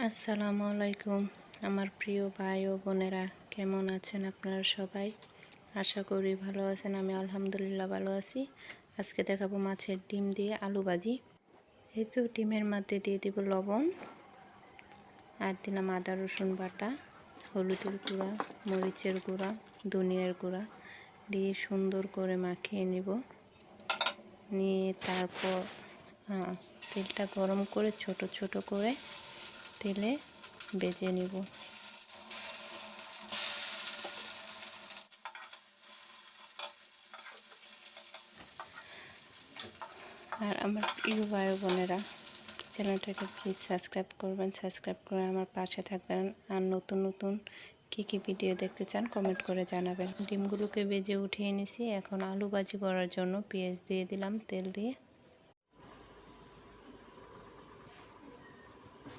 আসসালামু আলাইকুম আমার প্রিয় ভাই ও বোনেরা, কেমন আছেন আপনারা সবাই? আশা করি ভালো আছেন। আমি আলহামদুলিল্লাহ ভালো আছি। আজকে দেখাবো মাছের ডিম দিয়ে আলু ভাজি। এই তো ডিমের মধ্যে দিয়ে দিব লবণ, আর দিলাম আদা রসুন বাটা, হলুদের গুঁড়া, মরিচের গুঁড়া, ধনিয়ার গুঁড়া দিয়ে সুন্দর করে মাখিয়ে নিব। নিয়ে তারপর তেলটা গরম করে ছোট ছোট করে তেলে ভেজে নিব। আর আমার প্রিয় ভাই বোনেরা, চ্যানেলটাকে প্লিজ সাবস্ক্রাইব করবেন, সাবস্ক্রাইব করে আমার পাশে থাকবেন। আর নতুন নতুন কী ভিডিও দেখতে চান কমেন্ট করে জানাবেন। ডিমগুলোকে ভেজে উঠিয়ে নিয়েছি। এখন আলু ভাজি করার জন্য পেঁয়াজ দিয়ে দিলাম তেল দিয়ে।